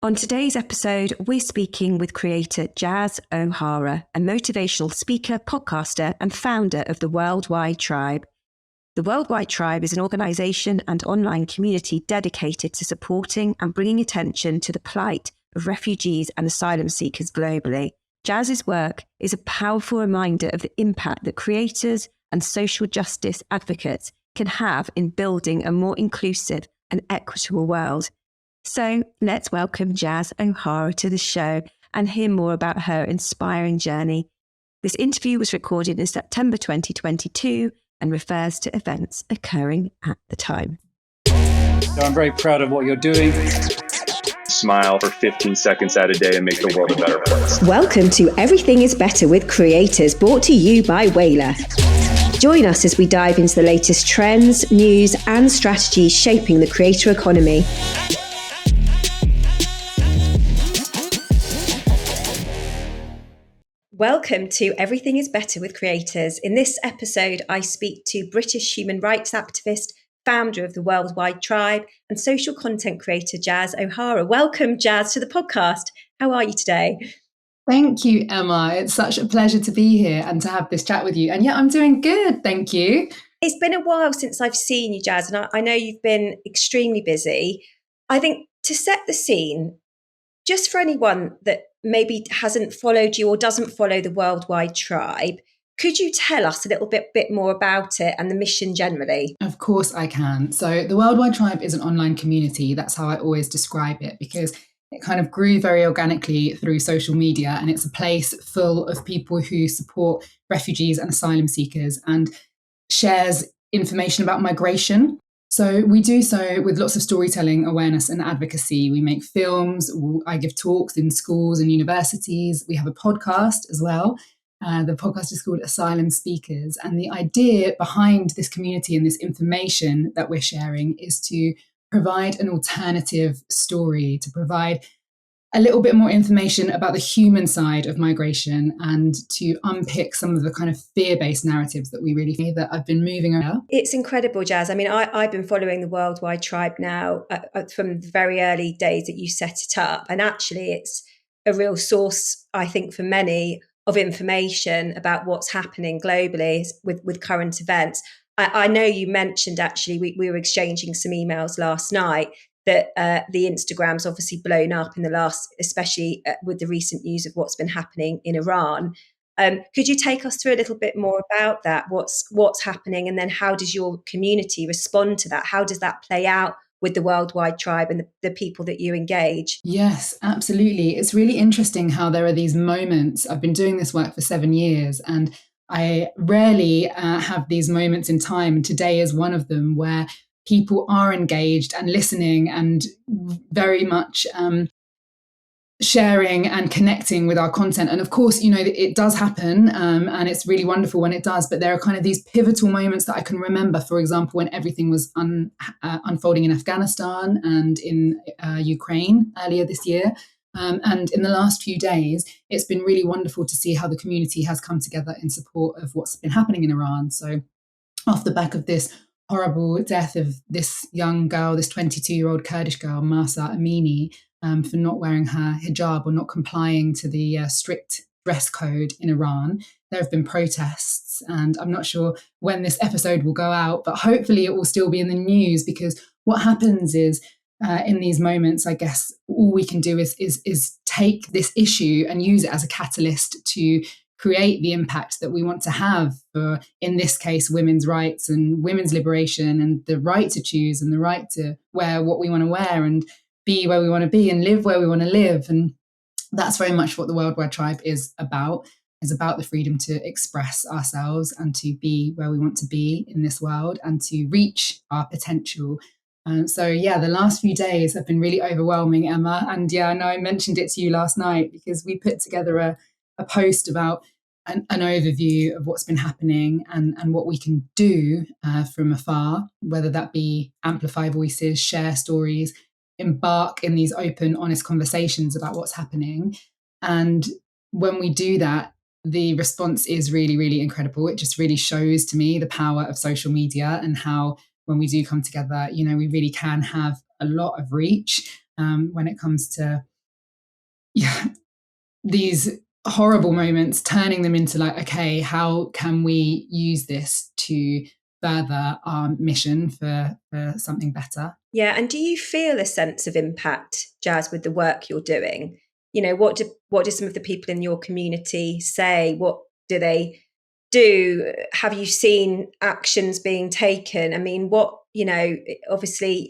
On today's episode, we're speaking with creator Jaz O'Hara, a motivational speaker, podcaster, and founder of the Worldwide Tribe. The Worldwide Tribe is an organisation and online community dedicated to supporting and bringing attention to the plight of refugees and asylum seekers globally. Jaz's work is a powerful reminder of the impact that creators and social justice advocates can have in building a more inclusive and equitable world. So let's welcome Jaz O'Hara to the show and hear more about her inspiring journey. This interview was recorded in September 2022 and refers to events occurring at the time. So I'm very proud of what you're doing. Smile for 15 seconds out a day and make the world a better place. Welcome to Everything is Better with Creators, brought to you by Whalar. Join us as we dive into the latest trends, news, and strategies shaping the creator economy. Welcome to Everything is Better with Creators. In this episode, I speak to British human rights activist, founder of the Worldwide Tribe, and social content creator Jaz O'Hara. Welcome, Jaz, to the podcast. How are you today? Thank you, Emma. It's such a pleasure to be here and to have this chat with you. And yeah, I'm doing good. Thank you. It's been a while since I've seen you, Jaz, and I know you've been extremely busy. I think to set the scene, just for anyone that maybe hasn't followed you or doesn't follow the Worldwide Tribe, could you tell us a little bit more about it and the mission generally? Of course I can. So the Worldwide Tribe is an online community. That's how I always describe it, because it kind of grew very organically through social media, and it's a place full of people who support refugees and asylum seekers and shares information about migration. So we do so with lots of storytelling, awareness and advocacy. We make films, I give talks in schools and universities. We have a podcast as well. The podcast is called Asylum Speakers. And the idea behind this community and this information that we're sharing is to provide an alternative story, to provide a little bit more information about the human side of migration and to unpick some of the kind of fear-based narratives that we really feel that I've been moving around. It's incredible, Jaz. I mean, I've been following the Worldwide Tribe now from the very early days that you set it up. And actually, it's a real source, I think, for many of information about what's happening globally with current events. I know you mentioned, actually, we were exchanging some emails last night, that the Instagram's obviously blown up in the last, especially with the recent news of what's been happening in Iran. Could you take us through a little bit more about that? What's happening, and then how does your community respond to that? How does that play out with the Worldwide Tribe and the people that you engage? Yes, absolutely. It's really interesting how there are these moments. I've been doing this work for 7 years, and I rarely have these moments in time. And today is one of them where people are engaged and listening and very much sharing and connecting with our content. And of course, you know, it does happen and it's really wonderful when it does. But there are kind of these pivotal moments that I can remember, for example, when everything was unfolding in Afghanistan and in Ukraine earlier this year. And in the last few days, it's been really wonderful to see how the community has come together in support of what's been happening in Iran. So off the back of this horrible death of this young girl, this 22-year-old Kurdish girl, Mahsa Amini, for not wearing her hijab or not complying to the strict dress code in Iran. There have been protests, and I'm not sure when this episode will go out, but hopefully it will still be in the news, because what happens is in these moments, I guess all we can do is take this issue and use it as a catalyst to create the impact that we want to have for, in this case, women's rights and women's liberation and the right to choose and the right to wear what we want to wear and be where we want to be and live where we want to live. And that's very much what the Worldwide Tribe is about the freedom to express ourselves and to be where we want to be in this world and to reach our potential. So yeah, the last few days have been really overwhelming, Emma. And yeah, I know I mentioned it to you last night because we put together a post about an overview of what's been happening and what we can do from afar, whether that be amplify voices, share stories, embark in these open, honest conversations about what's happening. And when we do that, the response is really, really incredible. It just really shows to me the power of social media and how when we do come together, you know, we really can have a lot of reach when it comes to these horrible moments, turning them into like, okay, how can we use this to further our mission for something better? Yeah. And do you feel a sense of impact, Jaz, with the work you're doing? What do some of the people in your community say? What do they do? Have you seen actions being taken? I mean, obviously,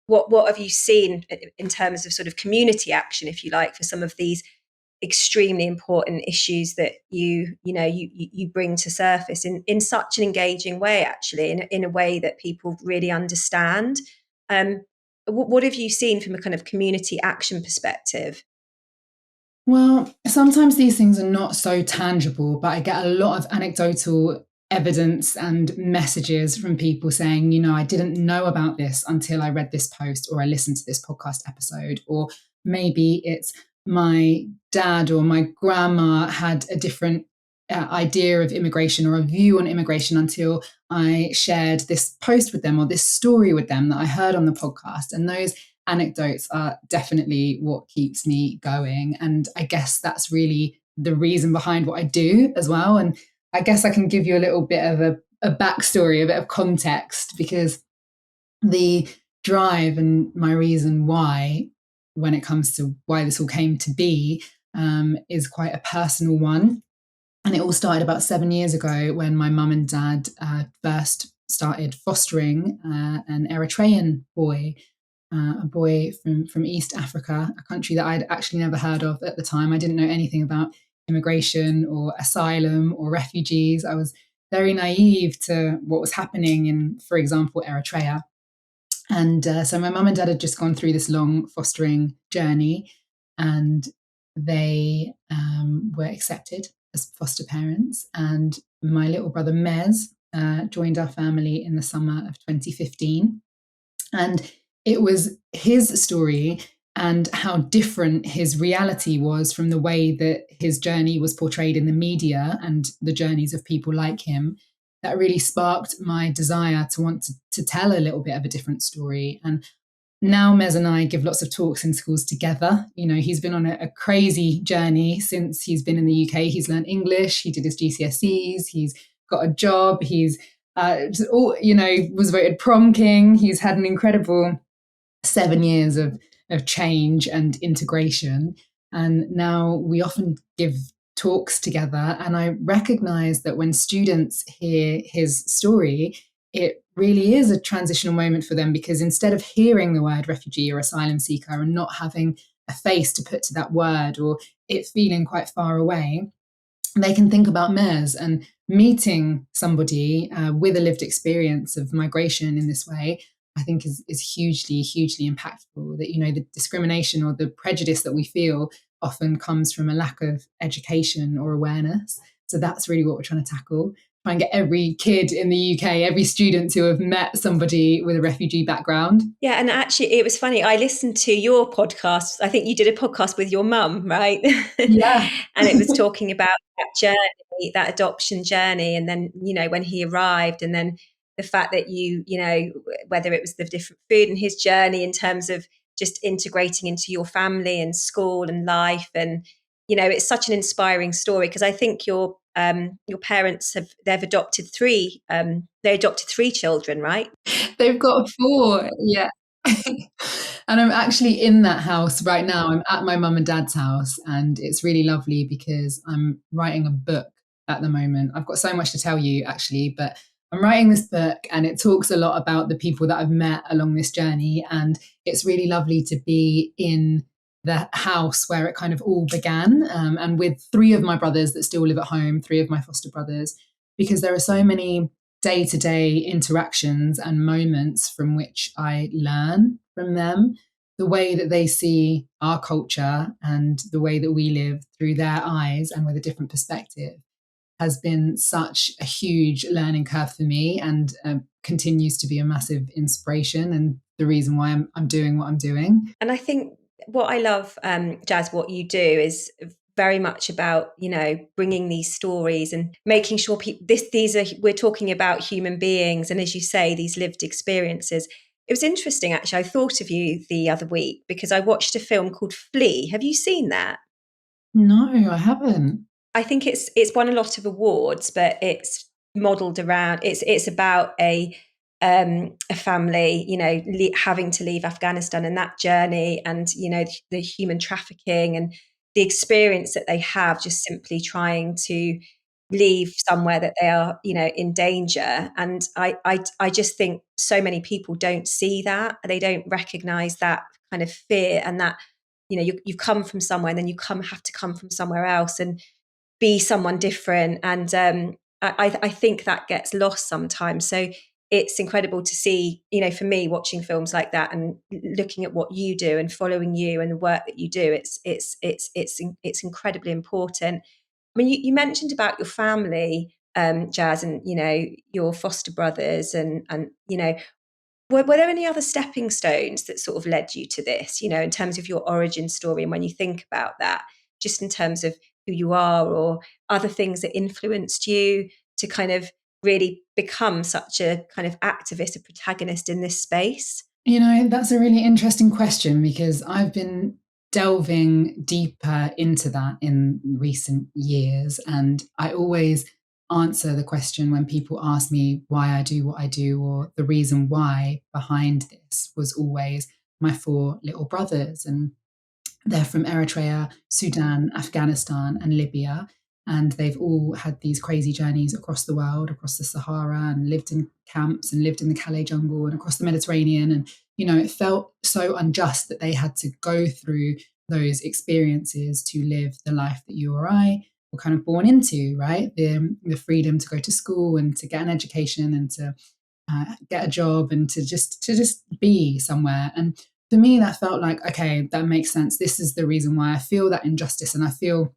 what have you seen in terms of sort of community action, if you like, for some of these extremely important issues that you bring to surface in such an engaging way, actually, in a way that people really understand? What have you seen from a kind of community action perspective? Well, sometimes these things are not so tangible, but I get a lot of anecdotal evidence and messages from people saying, I didn't know about this until I read this post or I listened to this podcast episode. Or maybe it's my dad or my grandma had a different idea of immigration or a view on immigration until I shared this post with them or this story with them that I heard on the podcast. And those anecdotes are definitely what keeps me going. And I guess that's really the reason behind what I do as well. And I guess I can give you a little bit of a backstory, a bit of context, because the drive and my reason why, when it comes to why this all came to be, is quite a personal one. And it all started about 7 years ago when my mum and dad first started fostering an Eritrean boy, a boy from East Africa, a country that I'd actually never heard of at the time. I didn't know anything about immigration or asylum or refugees. I was very naive to what was happening in, for example, Eritrea. And so my mum and dad had just gone through this long fostering journey, and they were accepted as foster parents. And my little brother Mez joined our family in the summer of 2015. And it was his story and how different his reality was from the way that his journey was portrayed in the media and the journeys of people like him that really sparked my desire to want to tell a little bit of a different story. And now Mez and I give lots of talks in schools together. He's been on a crazy journey since he's been in the UK. He's learned English, he did his GCSEs, he's got a job, he's was voted prom king. He's had an incredible 7 years of change and integration. And now we often give talks together. And I recognize that when students hear his story, it really is a transitional moment for them, because instead of hearing the word refugee or asylum seeker and not having a face to put to that word, or it feeling quite far away, they can think about Mez and meeting somebody with a lived experience of migration in this way. I think is hugely, hugely impactful. That, the discrimination or the prejudice that we feel often comes from a lack of education or awareness. So that's really what we're trying to tackle. Try and get every kid in the UK, every student to have met somebody with a refugee background. Yeah, and actually it was funny. I listened to your podcast. I think you did a podcast with your mum, right? Yeah. And it was talking about that journey, that adoption journey. And then, when he arrived, and then the fact that whether it was the different food and his journey in terms of just integrating into your family and school and life. And, it's such an inspiring story, because I think your parents they've adopted three. They adopted 3 children, right? They've got 4, yeah. And I'm actually in that house right now. I'm at my mum and dad's house, and it's really lovely because I'm writing a book at the moment. I've got so much to tell you, actually, but I'm writing this book, and it talks a lot about the people that I've met along this journey. And it's really lovely to be in the house where it kind of all began, and with 3 of my brothers that still live at home, 3 of my foster brothers, because there are so many day-to-day interactions and moments from which I learn from them, the way that they see our culture and the way that we live through their eyes and with a different perspective has been such a huge learning curve for me, and continues to be a massive inspiration and the reason why I'm doing what I'm doing. And I think what I love, Jaz, what you do is very much about, bringing these stories and making sure we're talking about human beings. And as you say, these lived experiences, It was interesting, actually. I thought of you the other week because I watched a film called Flea. Have you seen that? No, I haven't. I think it's won a lot of awards, but it's modelled around. It's about a family, having to leave Afghanistan and that journey, and the human trafficking and the experience that they have, just simply trying to leave somewhere that they are, in danger. And I just think so many people don't see that. They don't recognise that kind of fear, and that you come from somewhere, and then you have to come from somewhere else and be someone different. And I think that gets lost sometimes. So it's incredible to see, for me, watching films like that and looking at what you do and following you and the work that you do. It's incredibly important. I mean, you mentioned about your family, Jaz, and your foster brothers, and were there any other stepping stones that sort of led you to this, in terms of your origin story? And when you think about that, just in terms of who you are, or other things that influenced you to kind of really become such a kind of activist, a protagonist in this space? That's a really interesting question, because I've been delving deeper into that in recent years. And I always answer the question when people ask me why I do what I do, or the reason why behind this was always my four little brothers. And they're from Eritrea, Sudan, Afghanistan, and Libya. And they've all had these crazy journeys across the world, across the Sahara, and lived in camps and lived in the Calais jungle and across the Mediterranean. And, it felt so unjust that they had to go through those experiences to live the life that you or I were kind of born into, right? The freedom to go to school and to get an education and to get a job and to just be somewhere. And for me, that felt like, okay, that makes sense. This is the reason why I feel that injustice, and I feel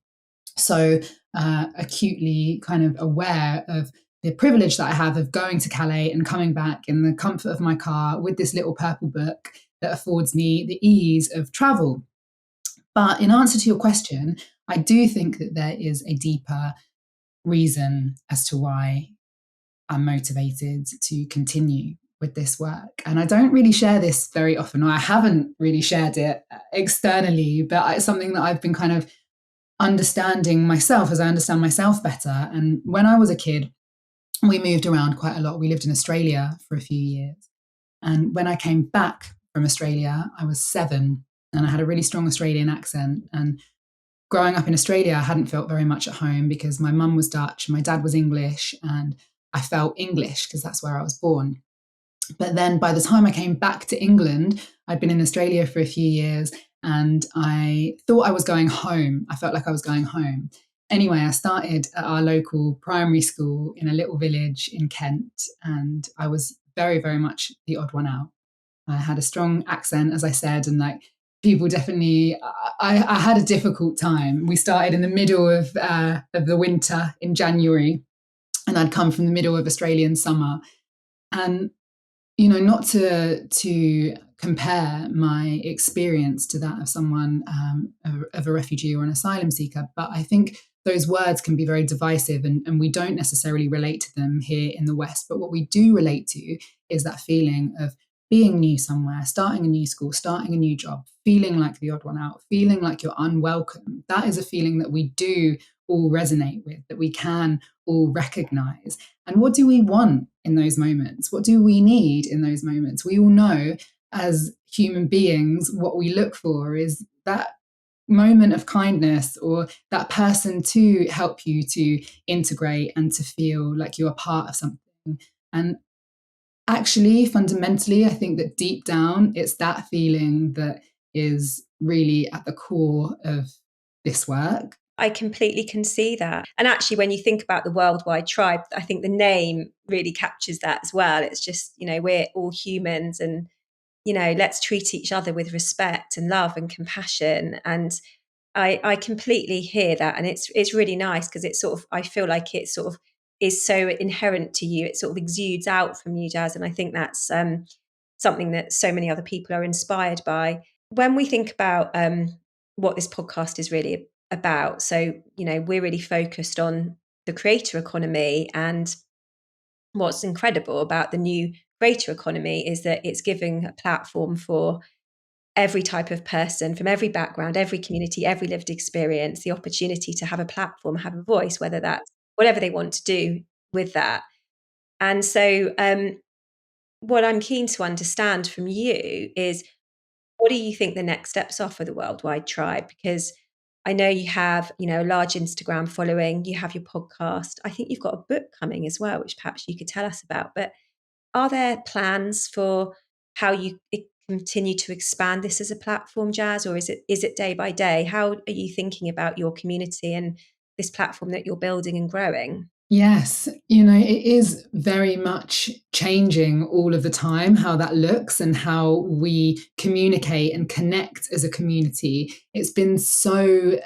so acutely kind of aware of the privilege that I have of going to Calais and coming back in the comfort of my car with this little purple book that affords me the ease of travel. But in answer to your question, I do think that there is a deeper reason as to why I'm motivated to continue with this work. And I don't really share this very often, or I haven't really shared it externally, but it's something that I've been kind of understanding myself as I understand myself better. And when I was a kid, we moved around quite a lot. We lived in Australia for a few years. And when I came back from Australia, I was 7, and I had a really strong Australian accent. And growing up in Australia, I hadn't felt very much at home because my mum was Dutch and my dad was English, and I felt English because that's where I was born. But then by the time I came back to England, I'd been in Australia for a few years, and I thought I was going home. I felt like I was going home. Anyway, I started at our local primary school in a little village in Kent, and I was very, very much the odd one out. I had a strong accent, as I said, and people definitely, I had a difficult time. We started in the middle of the winter in January, and I'd come from the middle of Australian summer. And not to compare my experience to that of someone of a refugee or an asylum seeker, but I think those words can be very divisive, and we don't necessarily relate to them here in the West. But what we do relate to is that feeling of being new somewhere, starting a new school, starting a new job, feeling like the odd one out, feeling like you're unwelcome. That is a feeling that we do all resonate with, that we can all recognize. And what do we want in those moments? What do we need in those moments? We all know as human beings, what we look for is that moment of kindness, or that person to help you to integrate and to feel like you're a part of something. And actually, fundamentally, I think that deep down, it's that feeling that is really at the core of this work. I completely can see that. And actually, when you think about the Worldwide Tribe, I think the name really captures that as well. It's just, we're all humans, and, let's treat each other with respect and love and compassion. And I completely hear that. And it's really nice because it's sort of, I feel like it sort of is so inherent to you. It sort of exudes out from you, Jaz. And I think that's something that so many other people are inspired by. When we think about what this podcast is really about, so, we're really focused on the creator economy, and what's incredible about the new creator economy is that it's giving a platform for every type of person from every background, every community, every lived experience, the opportunity to have a platform, have a voice, whether that's whatever they want to do with that. And so what I'm keen to understand from you is, what do you think the next steps are for the Worldwide Tribe? Because I know you have, a large Instagram following, you have your podcast. I think you've got a book coming as well, which perhaps you could tell us about. But are there plans for how you continue to expand this as a platform, Jaz, or is it day by day? How are you thinking about your community and this platform that you're building and growing? Yes, it is very much changing all of the time, how that looks and how we communicate and connect as a community. It's been so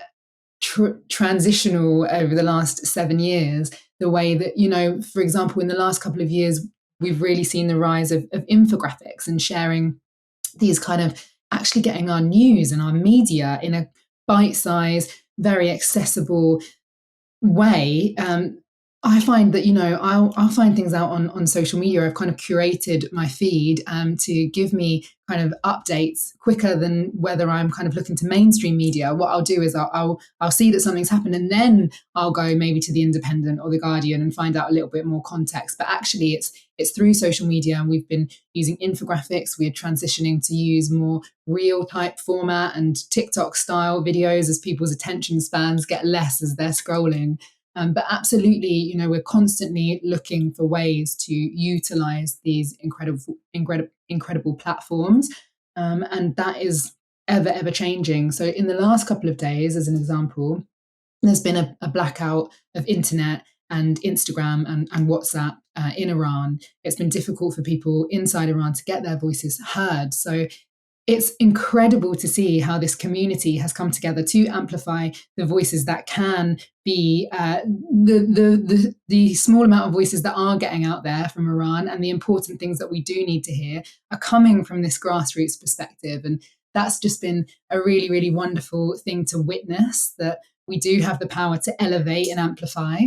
transitional over the last 7 years, the way that, for example, in the last couple of years, we've really seen the rise of infographics and sharing these kind of actually getting our news and our media in a bite-sized, very accessible way. I find that, I'll find things out on social media. I've kind of curated my feed to give me kind of updates quicker than whether I'm kind of looking to mainstream media. What I'll do is I'll see that something's happened, and then I'll go maybe to the Independent or the Guardian and find out a little bit more context. But actually it's through social media, and we've been using infographics. We're transitioning to use more reel type format and TikTok style videos as people's attention spans get less as they're scrolling. But absolutely, we're constantly looking for ways to utilize these incredible platforms. And that is ever changing. So in the last couple of days, as an example, there's been a blackout of internet and Instagram and WhatsApp in Iran. It's been difficult for people inside Iran to get their voices heard. So it's incredible to see how this community has come together to amplify the voices that can be the small amount of voices that are getting out there from Iran, and the important things that we do need to hear are coming from this grassroots perspective. And that's just been a really, really wonderful thing to witness, that we do have the power to elevate and amplify.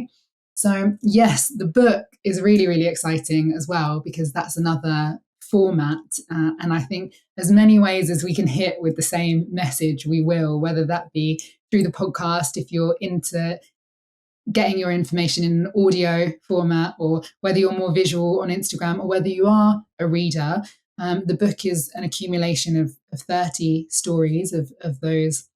So yes, the book is really, really exciting as well, because that's another format. And I think as many ways as we can hit with the same message, we will, whether that be through the podcast, if you're into getting your information in an audio format, or whether you're more visual on Instagram, or whether you are a reader. The book is an accumulation of 30 stories of those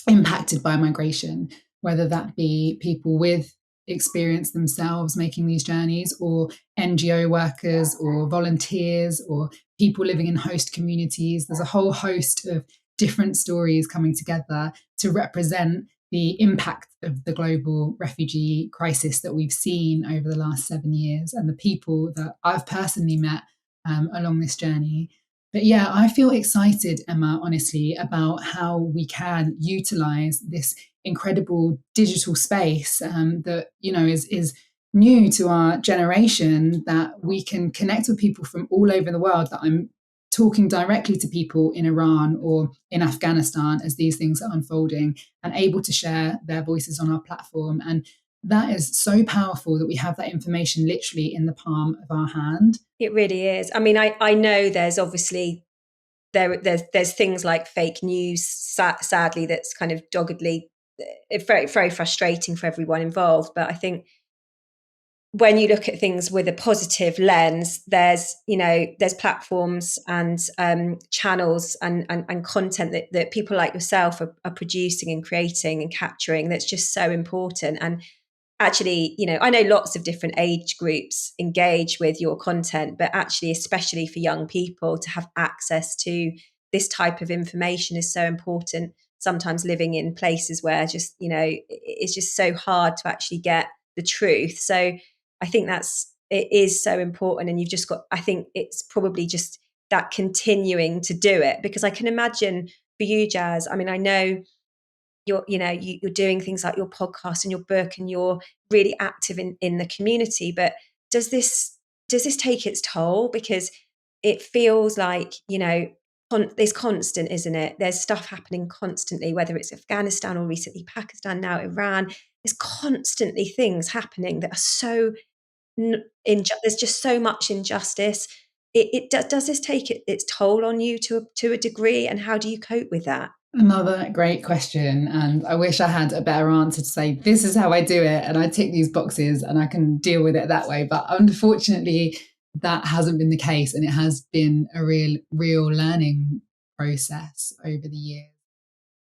impacted by migration, whether that be people with experience themselves making these journeys, or NGO workers or volunteers or people living in host communities. There's a whole host of different stories coming together to represent the impact of the global refugee crisis that we've seen over the last 7 years, and the people that I've personally met along this journey. But yeah, I feel excited, Emma, honestly, about how we can utilize this incredible digital space that, is new to our generation, that we can connect with people from all over the world, that I'm talking directly to people in Iran or in Afghanistan as these things are unfolding, and able to share their voices on our platform. And that is so powerful, that we have that information literally in the palm of our hand. It really is. I mean, I know there's obviously there's things like fake news, sadly, that's kind of doggedly very, very frustrating for everyone involved. But I think when you look at things with a positive lens, there's platforms and channels and content that people like yourself are producing and creating and capturing, that's just so important. And actually, I know lots of different age groups engage with your content, but actually, especially for young people, to have access to this type of information is so important. Sometimes living in places where it's just so hard to actually get the truth. So I think it is so important. And you've just got, I think it's probably just that continuing to do it, because I can imagine for you, Jaz, I mean, I know you're doing things like your podcast and your book, and you're really active in the community. But does this take its toll? Because it feels like, it's constant, isn't it? There's stuff happening constantly, whether it's Afghanistan or recently Pakistan, now Iran. There's constantly things happening that are so there's just so much injustice. does this take its toll on you to a degree, and how do you cope with that? Another great question. And I wish I had a better answer to say, this is how I do it. And I tick these boxes and I can deal with it that way. But unfortunately, that hasn't been the case. And it has been a real learning process over the years.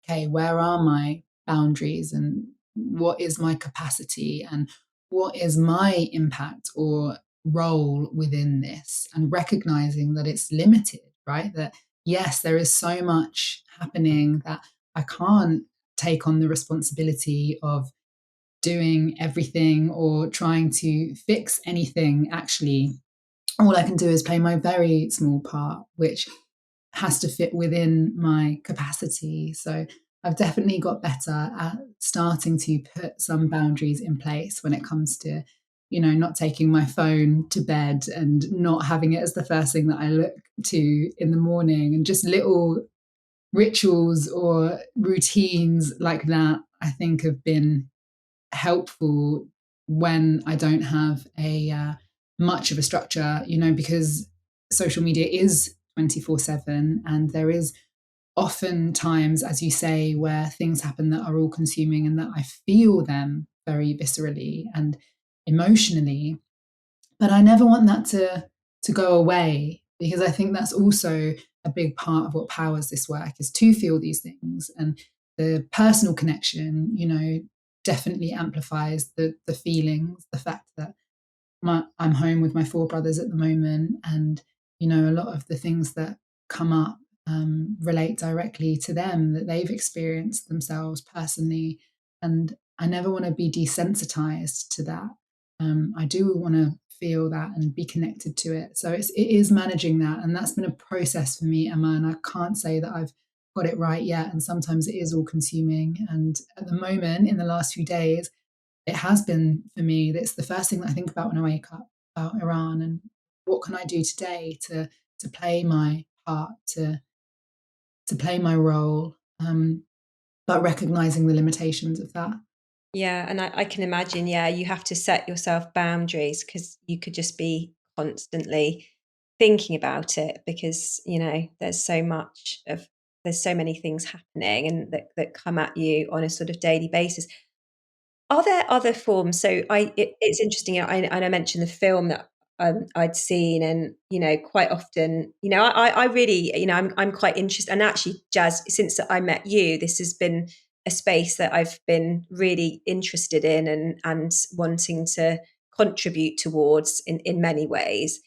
Okay, where are my boundaries and what is my capacity and what is my impact or role within this? And recognizing that it's limited, right? That yes, there is so much happening that I can't take on the responsibility of doing everything or trying to fix anything. Actually, all I can do is play my very small part, which has to fit within my capacity. So I've definitely got better at starting to put some boundaries in place when it comes to, not taking my phone to bed and not having it as the first thing that I look to in the morning, and just little rituals or routines like that, I think have been helpful when I don't have a much of a structure, because social media is 24/7, and there is often times, as you say, where things happen that are all consuming and that I feel them very viscerally and emotionally. But I never want that to go away, because I think that's also a big part of what powers this work, is to feel these things. And the personal connection, definitely amplifies the feelings, the fact that I'm home with my 4 brothers at the moment, and a lot of the things that come up relate directly to them, that they've experienced themselves personally, and I never want to be desensitized to that. I do want to feel that and be connected to it. So it is managing that, and that's been a process for me, Emma. And I can't say that I've got it right yet. And sometimes it is all consuming. And at the moment, in the last few days, it has been for me. That's the first thing that I think about when I wake up, about Iran, and what can I do today to play my part, to play my role, but recognizing the limitations of that. Yeah, and I can imagine, yeah, you have to set yourself boundaries, because you could just be constantly thinking about it, because, there's so many things happening and that come at you on a sort of daily basis. Are there other forms? So it's interesting. I mentioned the film that I'd seen, and quite often, I really, I'm quite interested. And actually, Jaz, since I met you, this has been a space that I've been really interested in and wanting to contribute towards in many ways.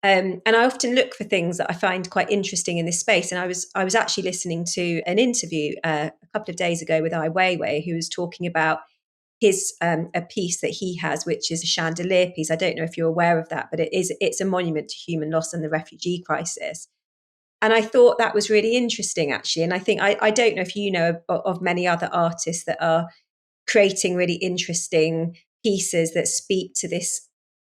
And I often look for things that I find quite interesting in this space. And I was actually listening to an interview a couple of days ago with Ai Weiwei, who was talking about his a piece that he has, which is a chandelier piece. I don't know if you're aware of that, but it's a monument to human loss and the refugee crisis. And I thought that was really interesting, actually. And I think I don't know if you know of many other artists that are creating really interesting pieces that speak to this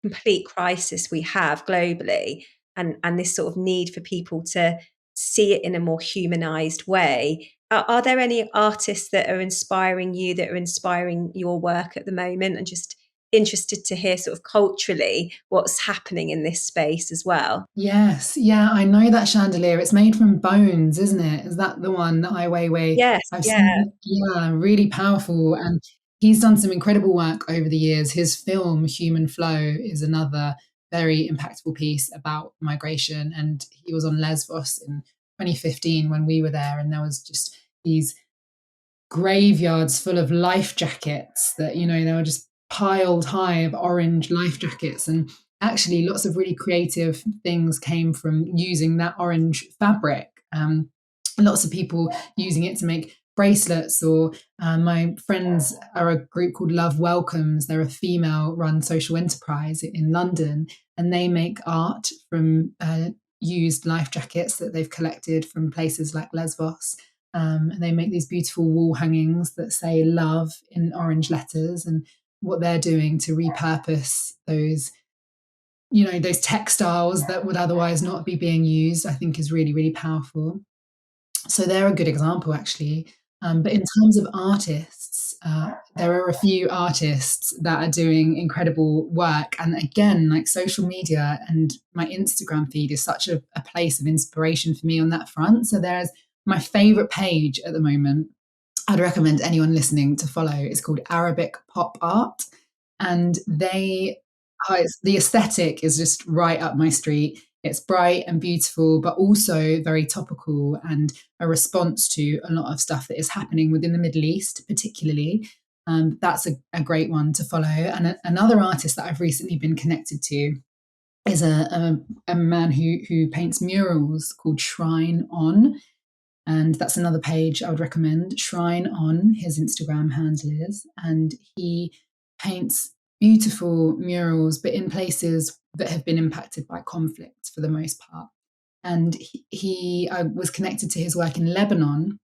complete crisis we have globally, and this sort of need for people to see it in a more humanized way. Are there any artists that are inspiring you, that are inspiring your work at the moment? And just interested to hear sort of culturally what's happening in this space as well. Yes, yeah, I know that chandelier. It's made from bones, isn't it? Is that the one that Ai Weiwei? Yes, I've yeah. seen. Yeah, really powerful. And he's done some incredible work over the years. His film Human Flow is another very impactful piece about migration. And he was on Lesbos in 2015 when we were there, and there was just these graveyards full of life jackets that, they were just piled high of orange life jackets. And actually, lots of really creative things came from using that orange fabric. Lots of people using it to make bracelets, or my friends are a group called Love Welcomes. They're a female-run social enterprise in London, and they make art from used life jackets that they've collected from places like Lesbos. And they make these beautiful wall hangings that say love in orange letters. And what they're doing to repurpose those, those textiles that would otherwise not be being used, I think is really, really powerful. So they're a good example, actually. But in terms of artists, there are a few artists that are doing incredible work. And again, like social media and my Instagram feed is such a place of inspiration for me on that front. So there's my favorite page at the moment. I'd recommend anyone listening to follow. It's called Arabic Pop Art. And the aesthetic is just right up my street. It's bright and beautiful, but also very topical and a response to a lot of stuff that is happening within the Middle East, particularly. That's a great one to follow. And another artist that I've recently been connected to is a man who paints murals called Shrine On. And that's another page I would recommend. Shrine On, his Instagram handle is. And he paints beautiful murals, but in places that have been impacted by conflict for the most part. And I was connected to his work in Lebanon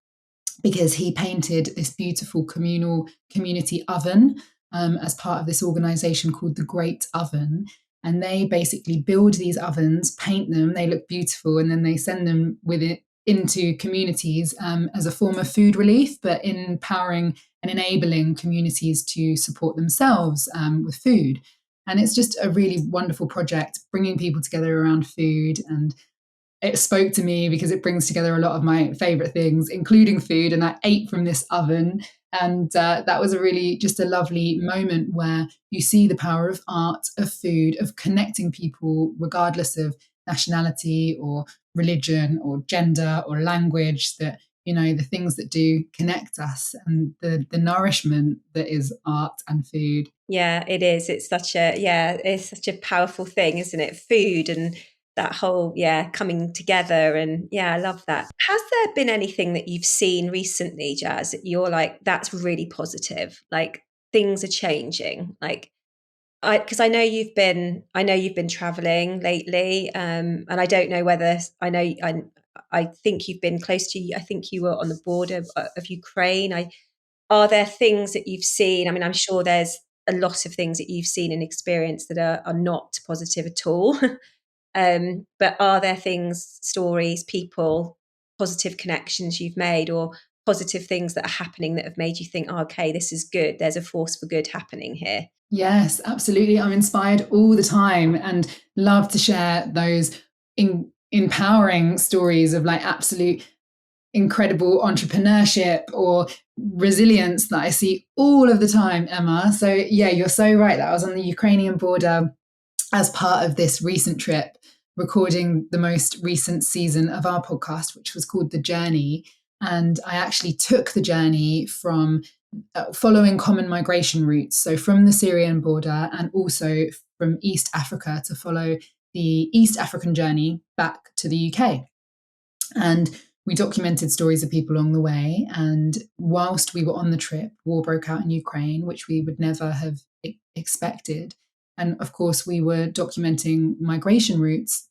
because he painted this beautiful community oven as part of this organization called the Great Oven. And they basically build these ovens, paint them, they look beautiful, and then they send them with it into communities as a form of food relief, but empowering and enabling communities to support themselves with food. And it's just a really wonderful project, bringing people together around food. And it spoke to me because it brings together a lot of my favorite things, including food. And I ate from this oven. And that was just a lovely moment where you see the power of art, of food, of connecting people, regardless of nationality or religion or gender or language, that, the things that do connect us, and the nourishment that is art and food. Yeah, it is. It's such a powerful thing, isn't it? Food and that whole, coming together. And I love that. Has there been anything that you've seen recently, Jaz, that you're like, that's really positive, like things are changing? Like, because I know you've been traveling lately, and I don't know whether I think you've been close to. I think you were on the border of Ukraine. Are there things that you've seen? I mean, I'm sure there's a lot of things that you've seen and experienced that are not positive at all. But are there things, stories, people, positive connections you've made, or positive things that are happening that have made you think, oh, okay, this is good. There's a force for good happening here. Yes, absolutely. I'm inspired all the time and love to share those empowering stories of like absolute incredible entrepreneurship or resilience that I see all of the time, Emma. So you're so right that I was on the Ukrainian border as part of this recent trip, recording the most recent season of our podcast, which was called The Journey. And I actually took the journey from following common migration routes, so from the Syrian border and also from East Africa, to follow the East African journey back to the UK. And we documented stories of people along the way. And whilst we were on the trip, war broke out in Ukraine, which we would never have expected. And of course, we were documenting migration routes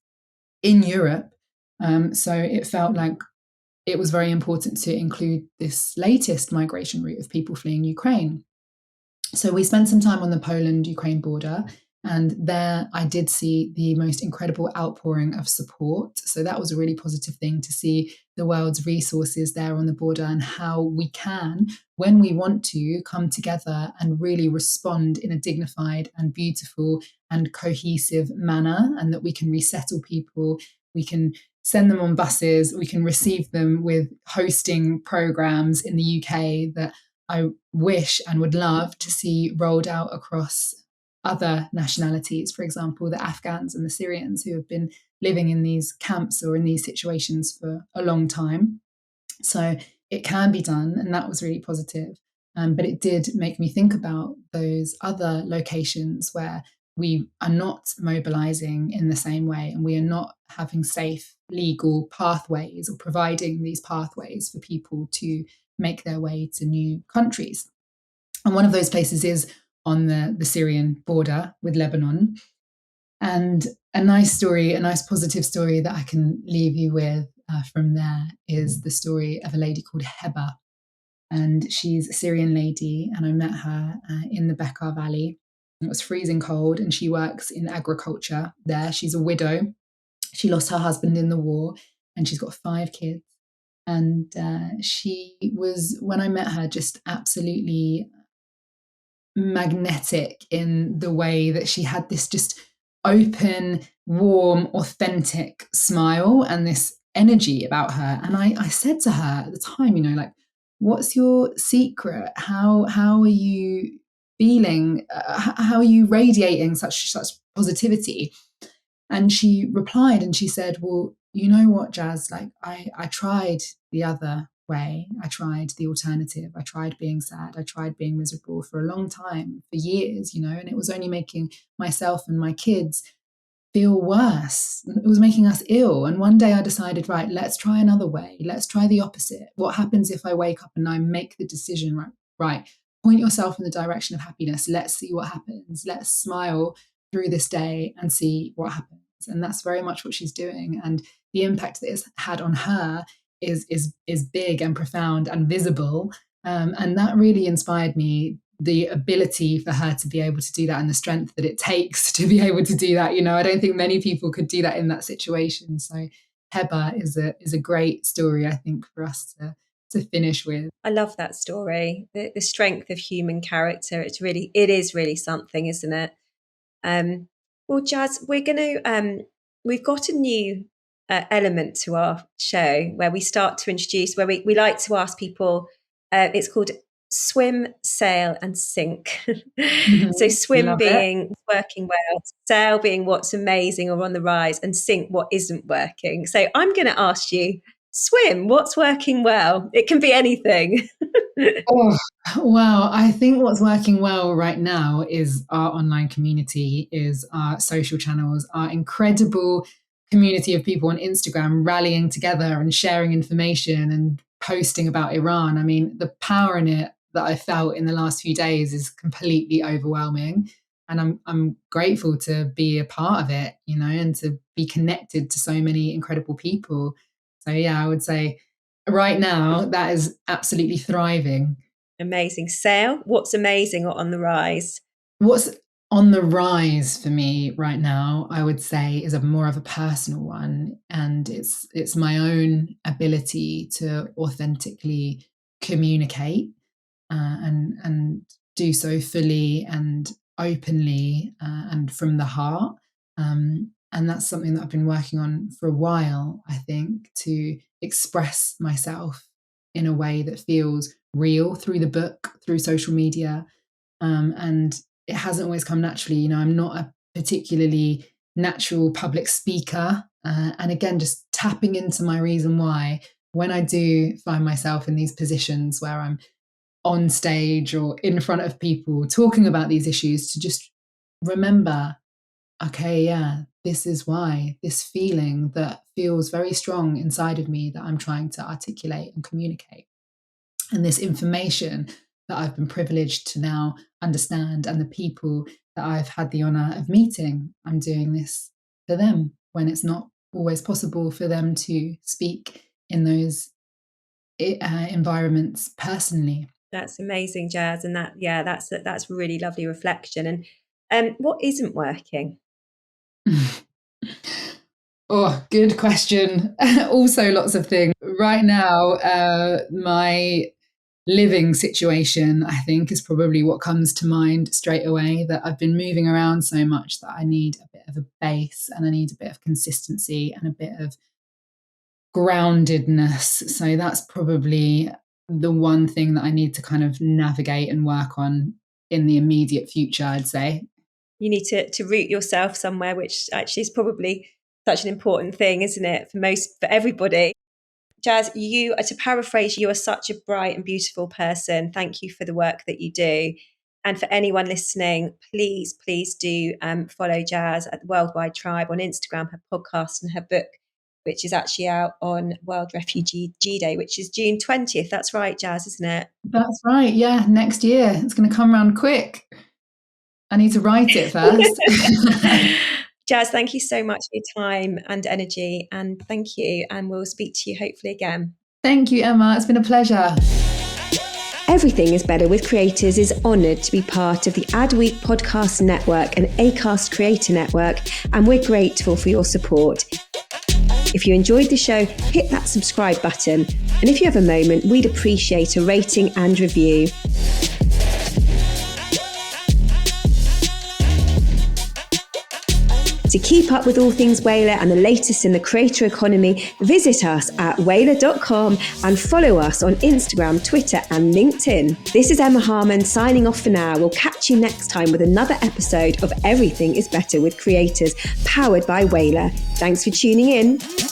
in Europe. So it felt like it was very important to include this latest migration route of people fleeing Ukraine. So we spent some time on the Poland-Ukraine border, and there I did see the most incredible outpouring of support. So that was a really positive thing, to see the world's resources there on the border and how we can, when we want to, come together and really respond in a dignified and beautiful and cohesive manner, and that we can resettle people, we can send them on buses, we can receive them with hosting programs in the UK that I wish and would love to see rolled out across other nationalities, for example, the Afghans and the Syrians who have been living in these camps or in these situations for a long time. So it can be done, and that was really positive. But it did make me think about those other locations where we are not mobilizing in the same way, and we are not having safe legal pathways or providing these pathways for people to make their way to new countries. And one of those places is on the Syrian border with Lebanon. And a nice positive story that I can leave you with from there is the story of a lady called Heba. And she's a Syrian lady, and I met her in the Bekaa Valley. It was freezing cold, and she works in agriculture there. She's a widow. She lost her husband in the war, and she's got 5 kids. And she was, when I met her, just absolutely magnetic in the way that she had this just open, warm, authentic smile and this energy about her. And I said to her at the time, like, what's your secret? How are you feeling? How are you radiating such positivity? And she replied and she said, well, you know what, Jaz, like I tried the other way. I tried the alternative. I tried being sad. I tried being miserable for a long time, for years, and it was only making myself and my kids feel worse. It was making us ill. And one day I decided, right, let's try another way. Let's try the opposite. What happens if I wake up and I make the decision, right, point yourself in the direction of happiness. Let's see what happens. Let's smile through this day and see what happens. And that's very much what she's doing. And the impact that it's had on her is big and profound and visible. And that really inspired me, the ability for her to be able to do that and the strength that it takes to be able to do that. I don't think many people could do that in that situation. So Heba is a great story, I think, for us to finish with. I love that story. The strength of human character. It is really something, isn't it? Well, Jaz, we've got a new element to our show where we start to introduce, where we like to ask people, it's called swim, sail and sink. So swim being working well, sail being what's amazing or on the rise, and sink what isn't working. So I'm going to ask you, swim, what's working well? It can be anything. Oh, wow. I think what's working well right now is our online community, is our social channels, our incredible community of people on Instagram rallying together and sharing information and posting about Iran. I mean, the power in it that I felt in the last few days is completely overwhelming. And I'm grateful to be a part of it, and to be connected to so many incredible people. So yeah, I would say right now that is absolutely thriving. Amazing. Sail, what's amazing or on the rise? What's on the rise for me right now, I would say, is more of a personal one. And it's my own ability to authentically communicate and do so fully and openly and from the heart. And that's something that I've been working on for a while, I think, to express myself in a way that feels real through the book, through social media. And it hasn't always come naturally. I'm not a particularly natural public speaker. And again, just tapping into my reason why, when I do find myself in these positions where I'm on stage or in front of people talking about these issues, to just remember, okay, yeah, this is why, this feeling that feels very strong inside of me that I'm trying to articulate and communicate. And this information that I've been privileged to now understand, and the people that I've had the honour of meeting, I'm doing this for them when it's not always possible for them to speak in those environments personally. That's amazing, Jaz. And that's really lovely reflection. And what isn't working? Oh, good question. Also lots of things. Right now, my living situation, I think, is probably what comes to mind straight away, that I've been moving around so much that I need a bit of a base and I need a bit of consistency and a bit of groundedness. So that's probably the one thing that I need to kind of navigate and work on in the immediate future, I'd say. You need to root yourself somewhere, which actually is probably such an important thing, isn't it, for everybody. Jaz, to paraphrase, you are such a bright and beautiful person. Thank you for the work that you do. And for anyone listening, please do follow Jaz at the Worldwide Tribe on Instagram, her podcast and her book, which is actually out on World Refugee Day, which is June 20th. That's right, Jaz, isn't it? That's right. Yeah, next year. It's going to come around quick. I need to write it first. Jaz, thank you so much for your time and energy, and thank you. And we'll speak to you hopefully again. Thank you, Emma. It's been a pleasure. Everything is Better with Creators is honoured to be part of the Adweek Podcast Network and Acast Creator Network, and we're grateful for your support. If you enjoyed the show, hit that subscribe button. And if you have a moment, we'd appreciate a rating and review. To keep up with all things Whalar and the latest in the creator economy, visit us at whalar.com and follow us on Instagram, Twitter and LinkedIn. This is Emma Harman signing off for now. We'll catch you next time with another episode of Everything is Better with Creators, powered by Whalar. Thanks for tuning in.